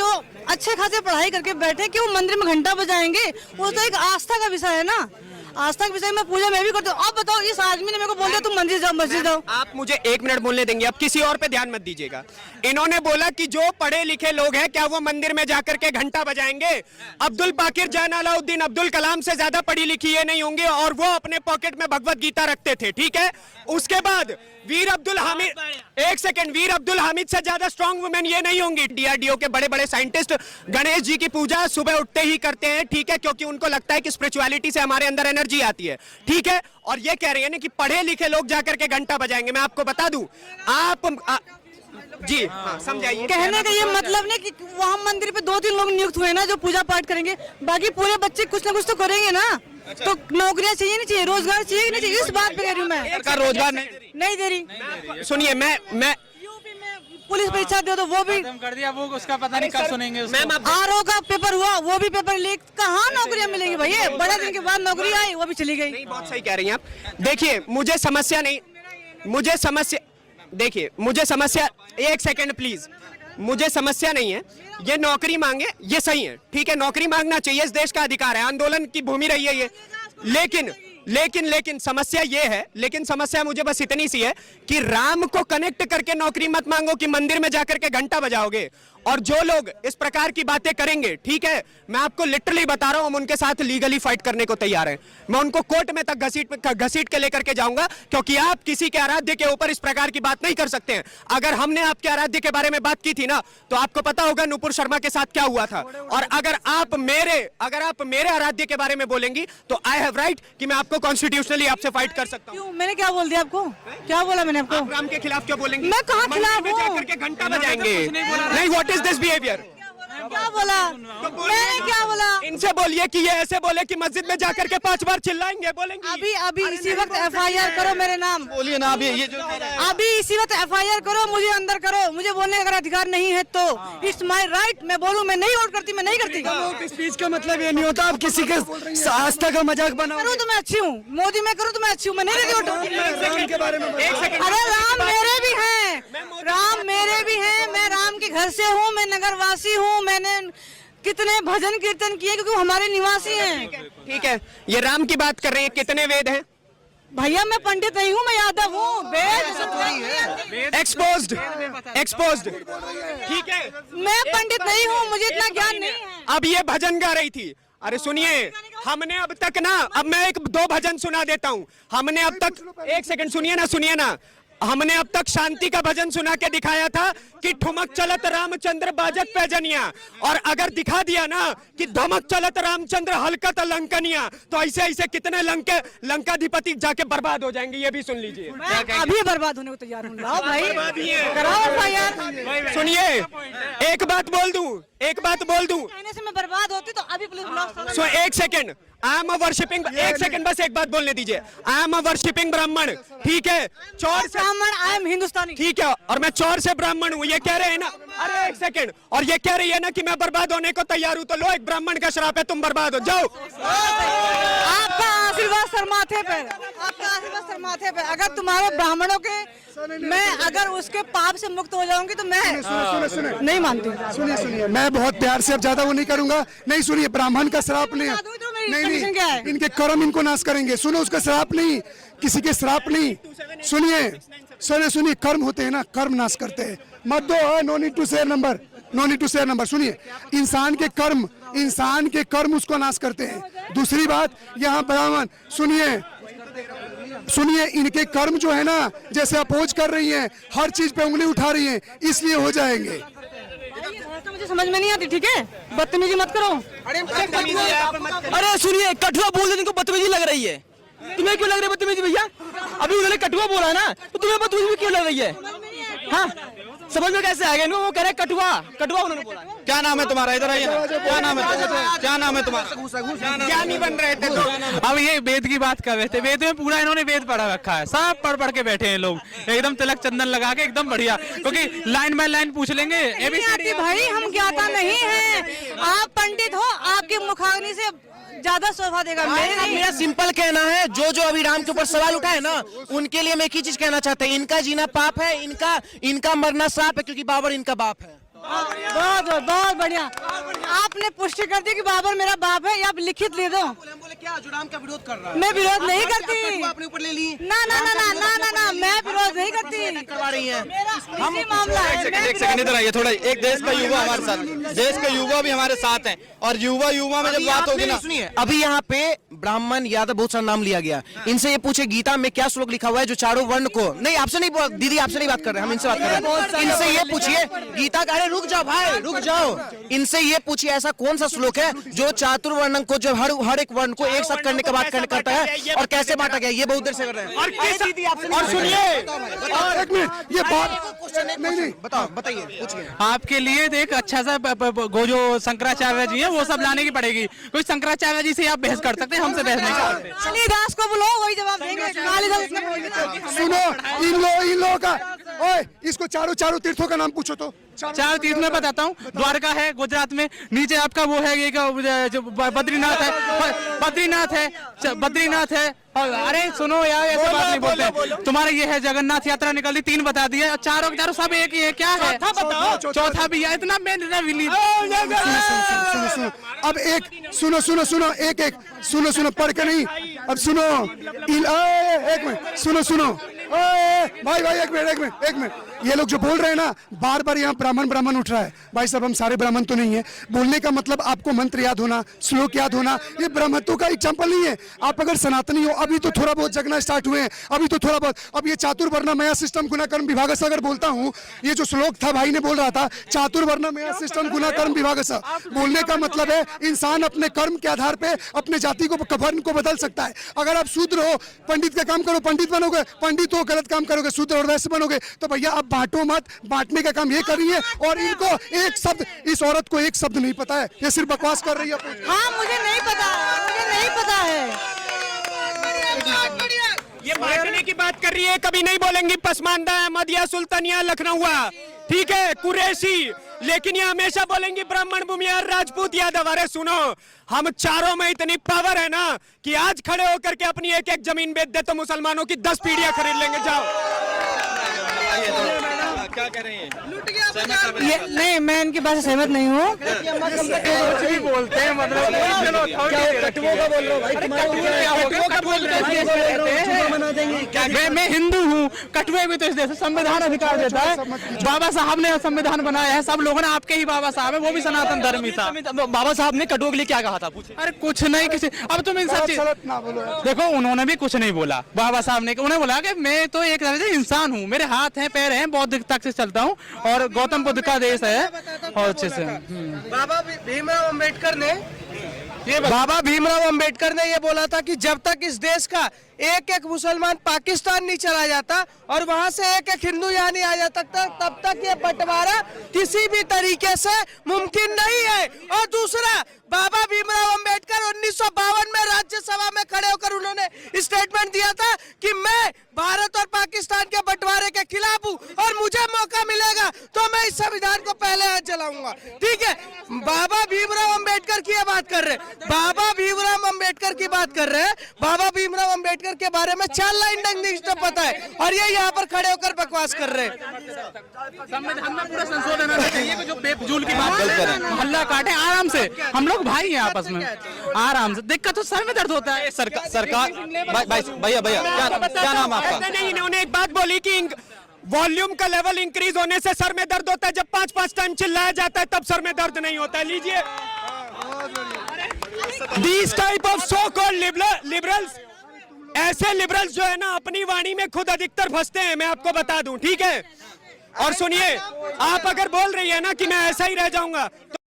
जो अच्छे खासे पढ़ाई करके बैठे कि वो मंदिर में घंटा बजाएंगे, वो तो एक आस्था का विषय है ना। आस्था के विषय में पूजा मैं भी करती हूँ। आप बताओ, इस आदमी ने मेरे को बोल दिया तुम मंदिर जाओ, मस्जिद जाओ। आप मुझे 1 मिनट बोलने देंगे? आप किसी और पे ध्यान मत दीजिएगा। इन्होंने बोला कि जो पढ़े लिखे लोग हैं क्या वो मंदिर में जाकर के घंटा बजाएंगे? अब्दुल बाकिर जान अलाउद्दीन अब्दुल कलाम से ज्यादा पढ़ी लिखी ये नहीं होंगे और वो अपने पॉकेट में भगवत गीता रखते थे, ठीक है। उसके बाद वीर अब्दुल हामिद, एक सेकंड, वीर अब्दुल हामिद से ज्यादा स्ट्रॉन्ग वुमेन ये नहीं होंगी। डीआरडीओ के बड़े बड़े साइंटिस्ट गणेश जी की पूजा सुबह उठते ही करते हैं, ठीक है, क्योंकि उनको लगता है कि स्पिरिचुअलिटी से हमारे अंदर एनर्जी आती है, ठीक है। और ये कह रहे हैं ना कि पढ़े लिखे लोग जाकर के घंटा बजाएंगे। मैं आपको बता दूं, जी हाँ, समझाइए। कहने का ये मतलब नहीं कि वहाँ मंदिर पे 2-3 लोग नियुक्त हुए ना जो पूजा पाठ करेंगे, बाकी पूरे बच्चे कुछ ना कुछ तो करेंगे ना। तो नौकरियां चाहिए नहीं चाहिए, रोजगार चाहिए नहीं चाहिए, इस बात पे कह रही हूँ मैं। सरकार रोजगार नहीं दे रही। सुनिए, मैं यूपी में पुलिस परीक्षा दे तो वो भी कर दिया, वो उसका पता नहीं कब सुनेंगे। आरओ का पेपर हुआ, वो भी पेपर लीक, कहाँ नौकरियां मिलेंगी भैया? बड़े दिन के बाद नौकरी आई, वो भी चली गई। बहुत सही कह रही हैं आप। देखिए मुझे समस्या नहीं, देखिए मुझे समस्या, एक सेकंड प्लीज, मुझे समस्या नहीं है। ये नौकरी मांगे, ये सही है, ठीक है, नौकरी मांगना चाहिए, इस देश का अधिकार है, आंदोलन की भूमि रही है ये। लेकिन समस्या ये है, लेकिन समस्या मुझे बस इतनी सी है कि राम को कनेक्ट करके नौकरी मत मांगो कि मंदिर में जाकर के घंटा बजाओगे। और जो लोग इस प्रकार की बातें करेंगे, ठीक है, मैं आपको लिटरली बता रहा हूं, हम उनके साथ लीगली फाइट करने को तैयार हैं। मैं उनको कोर्ट में तक घसीट के लेकर के जाऊंगा, क्योंकि आप किसी के आराध्य के ऊपर इस प्रकार की बात नहीं कर सकते हैं। अगर हमने आपके आराध्य के बारे में बात की थी ना, तो आपको पता होगा नुपुर शर्मा के साथ क्या हुआ था। और अगर आप मेरे आराध्य के बारे में बोलेंगी तो आई हैव राइट कि मैं आपको कॉन्स्टिट्यूशनली आपसे फाइट कर सकता हूँ। मैंने क्या बोल दिया आपको? क्या बोला मैंने आपको? राम के खिलाफ क्यों बोलेंगे? मैं कहाँ खिलाफ हूँ? जाकर के घंटा बजाएंगे नहीं, व्हाट इज दिस बिहेवियर? क्या बोला मैंने? क्या बोला? इनसे बोलिए कि ये ऐसे बोले कि मस्जिद में जाकर के 5 बार चिल्लाएंगे, बोलेंगे। अभी इसी वक्त एफआईआर करो मेरे नाम। बोलिए ना, अभी इसी वक्त एफआईआर करो, मुझे अंदर करो। मुझे बोलने का अधिकार नहीं है तो इट्स माय राइट, मैं बोलूं। मैं नहीं वोट करती, मैं नहीं करती। स्पीच का मतलब ये नहीं होता आप किसी के आस्था का मजाक बनाओ। करूं तो मैं अच्छी हूँ, मोदी में करूं तो मैं अच्छी हूँ, मैं नहीं देती वोट। राम के बारे में अरे राम मेरे भी हैं, राम मेरे भी हैं। मैं राम के घर से हूँ, मैं नगरवासी हूँ। मैंने कितने भजन कीर्तन किए क्योंकि वो हमारे निवासी हैं। ठीक है, ये राम की बात कर रहे हैं, कितने वेद हैं? भैया मैं पंडित नहीं हूँ, मैं यादव हूँ। वेद एक्सपोज्ड, ठीक है, मैं पंडित नहीं हूँ, मुझे इतना ज्ञान नहीं है। अब ये भजन गा रही थी। अरे सुनिए, हमने अब तक ना, अब मैं 1-2 भजन सुना देता हूँ। हमने अब तक, एक सेकंड सुनिए ना, हमने अब तक शांति का भजन सुना के दिखाया था कि ठुमक चलत रामचंद्र बाजत पैजनिया, और अगर दिखा दिया ना कि धमक चलत रामचंद्र हलकत लंकनिया, तो ऐसे ऐसे कितने लंकाधिपति जाके बर्बाद हो जाएंगे। ये भी सुन लीजिए। अभी बर्बाद होने को तैयार हूँ। लाओ भाई, कराओ यार। सुनिए, एक बात बोल दूं, कहने से मैं बर्बाद होती तो अभी पुलिस ब्लॉक। सो एक second, I am a worshipping, एक सेकंड बस एक बात बोलने दीजिए। आई एम अ वर्शिपिंग ब्राह्मण, ठीक है, चौर से ब्राह्मण, आई एम हिंदुस्तानी, ठीक है, और मैं चौर से ब्राह्मण हूँ। ये कह रहे हैं ना, अरे एक सेकंड, और ये कह रही है ना कि मैं बर्बाद होने को तैयार हूँ, तो लो, एक ब्राह्मण का श्राप है, तुम बर्बाद हो जाओ। आपका आशीर्वाद सर माथे पे, आपका आशीर्वाद सर माथे पे। अगर तुम्हारे ब्राह्मणों के, मैं अगर उसके पाप से मुक्त हो जाऊंगी तो मैं नहीं मानती। सुनिए, मैं बहुत प्यार से, अब ज्यादा वो नहीं करूंगा। नहीं, सुनिए, ब्राह्मण का श्राप नहीं, इनके कर्म इनको नाश करेंगे। सुनो, उसका श्राप नहीं, किसी के श्राप नहीं। सुनिए, कर्म होते हैं ना, कर्म नाश करते हैं। मत दो, no need to share number, सुनिए, इंसान के कर्म उसको नाश करते हैं। दूसरी बात, यहाँ ब्राह्मण, सुनिए, इनके कर्म जो है ना, जैसे अपोज कर रही हैं, हर चीज पे उंगली उठा रही हैं, इसलिए हो जाएंगे। तो मुझे समझ में नहीं आती, ठीक है, बदतमीजी मत करो। अरे सुनिए, कठुआ बोलने को बदतमीजी लग रही है, तुम्हें क्यों लग रही है बदतमीजी? भैया अभी उन्होंने कठुआ बोला ना, तो तुम्हें बदतमीजी क्यों लग रही है? हाँ, समझ में कैसे आ गया? वो कह रहे कठुआ उन्होंने बोला। क्या नाम है तुम्हारा? इधर आइए ना। क्या नाम है तुम्हारा? क्या नहीं बन रहे थे तो? अब ये वेद की बात कर रहे थे। वेद में पूरा इन्होंने वेद पढ़ा रखा है, सब पढ़ के बैठे हैं लोग, एकदम तिलक चंदन लगा के, एकदम बढ़िया, क्योंकि लाइन बाय लाइन पूछ लेंगे। भाई हम ज्ञाता नहीं है, आप पंडित हो, आपके मुखाग्नि से ज्यादा शोभा देगा। मेरा सिंपल कहना है, जो अभी राम के ऊपर सवाल उठाए ना, उनके लिए मैं एक ही चीज कहना चाहता हूँ, इनका जीना पाप है, इनका मरना श्राप है, क्योंकि बाबर इनका बाप है। बहुत बढ़िया। आपने पुष्टि कर दी कि बाबर मेरा बाप है, ये आप लिखित ले दो। क्या जुड़ाम का विरोध कर रहा है? मैं विरोध नहीं करती। अपने ऊपर ले ली। ना, मैं विरोध नहीं करती। करवा रही हैं। मेरा निजी मामला है। एक सेकंड इधर आइए थोड़ा। एक देश का युवा हमारे साथ, देश के युवा भी हमारे साथ हैं, और युवा में जब बात होगी ना, सुनिए, अभी यहाँ पे ब्राह्मण यादव बहुत सारा नाम लिया गया, इनसे ये पूछे गीता में क्या श्लोक लिखा हुआ है जो चारों वर्ण को, नहीं आपसे नहीं, दीदी आपसे नहीं बात कर रहे हैं, हम इनसे बात कर रहे हैं। इनसे ये पूछिए गीता का, अरे रुक जाओ भाई रुक जाओ, इनसे ये पूछिए ऐसा कौन सा श्लोक है जो चातुर्वर्ण को, जो हर एक वर्ण को एक साथ करने के बाद करता है, और कैसे बांटा गया, ये बहुत देर से कर रहे हैं। और सुनिए, एक मिनट, ये बात नहीं, बताओ, बताइए, पूछिए। आपके लिए एक अच्छा सा वो जो शंकराचार्य जी है वो सब लाने की पड़ेगी। कोई शंकराचार्य जी से आप बहस कर सकते हैं, हमसे बहस नहीं कर सकते। कालिदास को बुलाओ, वही जवाब देंगे। कालिदास इसने बोल दिया। सुनो, इन लोगों का, ओए इसको चारों तीर्थों का नाम पूछो तो। चार तीर्थ में बताता हूँ, द्वारका है गुजरात में, नीचे आपका वो है ये जो बद्रीनाथ है, और अरे सुनो यार, ऐसे बात नहीं बोलते। तुम्हारे ये है जगन्नाथ यात्रा निकल दी, 3 बता दिए, और चारों के चारों सब एक ही है, क्या है चौथा भी है, इतना मैं सुनो, अब एक सुनो, एक सुनो पढ़ के नहीं, अब सुनो, एक मिनट, सुनो, भाई एक मिनट, ये लोग जो बोल रहे हैं ना, बार यहाँ ब्राह्मण उठ रहा है। भाई साहब, हम सारे ब्राह्मण तो नहीं है। बोलने का मतलब आपको मंत्र याद होना, श्लोक याद होना, ये ब्राह्मणत्व का एग्जाम्पल नहीं है। आप अगर सनातनी हो, अभी तो थोड़ा बहुत जगना स्टार्ट हुए हैं, अभी तो थोड़ा बहुत, अब ये चातुर्वर्णमय सिस्टम गुना कर्म विभाग से अगर बोलता हूँ, ये जो श्लोक था भाई ने बोल रहा था, चातुर्वर्णमय सिस्टम गुना कर्म विभाग से, बोलने का मतलब है इंसान अपने कर्म के आधार पे अपने जाति को, वर्ण को बदल सकता है। अगर आप शूद्र हो, पंडित का काम करो, पंडित बनोगे, पंडित हो गलत काम करोगे, शूद्र और वैश्य बनोगे, तो भैया आप बांटो मत, बांटने का काम ये कर रही है, और इनको एक शब्द, इस औरत को एक शब्द नहीं पता है, ये सिर्फ बकवास कर रही है। हाँ, मुझे नहीं पता है। ये बांटने की बात कर रही है, कभी नहीं बोलेंगी पसमानदा, अहमदिया, सुल्तानिया, लखनऊआ, ठीक है, कुरैशी, लेकिन ये हमेशा बोलेंगी ब्राह्मण, भूमिहार, राजपूत, यादव। अरे सुनो, हम चारों में इतनी पावर है ना कि आज खड़े होकर के अपनी एक जमीन बेच दे तो मुसलमानों की 10 पीढ़ियां खरीद लेंगे। जाओ। क्या कह रहे हैं? ये नहीं, मैं इनकी बात से सहमत नहीं हूँ। बोलते हैं मतलब मैं हिंदू हूँ, कटुए भी तो इस देश में संविधान अधिकार देता है। बाबा साहब ने संविधान बनाया है, सब लोगों ने, आपके ही बाबा साहब है, वो भी सनातन धर्मी था। बाबा साहब ने कटुओं के लिए क्या कहा था? अरे कुछ नहीं, किसी, अब तुम इन सब देखो, उन्होंने भी कुछ नहीं बोला। बाबा साहब ने उन्हें बोला कि मैं तो एक तरह से इंसान हूँ, मेरे हाथ हैं, पैर हैं, बौद्धिकता से चलता हूँ, और गौतम बुद्ध का देश है, और अच्छे से। बाबा भीमराव अंबेडकर ने ये बोला था कि जब तक इस देश का एक मुसलमान पाकिस्तान नहीं चला जाता और वहां से एक हिंदू यहाँ नहीं आ जाता, तब तक ये बंटवारा किसी भी तरीके से मुमकिन नहीं है। और दूसरा, बाबा भीमराव अंबेडकर 1952 में राज्यसभा में खड़े होकर उन्होंने स्टेटमेंट दिया था कि मैं भारत और पाकिस्तान के बंटवारे के खिलाफ हूँ, और मुझे मौका मिलेगा तो मैं इस संविधान को पहले हाथ जलाऊंगा। ठीक है, बाबा भीमराव अंबेडकर की बात कर रहे, बाबा भीमराव अंबेडकर की बात कर रहे हैं। बाबा भीमराव अंबेडकर के बारे में 4 लाइन नहीं पता है, और ये यहाँ पर खड़े होकर बकवास कर रहे हैं। संविधान में पूरा संशोधन होना चाहिए, जो बेफजूल की बात कर रहे हैं, हल्ला काटे आराम से, हम लोग भाई हैं आपस में, आराम से। दिक्कत तो सर में दर्द होता है। सरकार भैया क्या नाम आपका? नहीं, इन्होंने एक बात बोली कि वॉल्यूम का लेवल इंक्रीज होने से सर में दर्द होता है, जब 5-5 टाइम चिल्लाया जाता है तब सर में दर्द नहीं होता है। लीजिए, this type of so called liberals, ऐसे लिबरल्स जो है ना, अपनी वाणी में खुद अधिकतर फंसते हैं, मैं आपको बता दूं, ठीक है। और सुनिए, आप अगर बोल रही है ना कि मैं ऐसा ही रह जाऊंगा,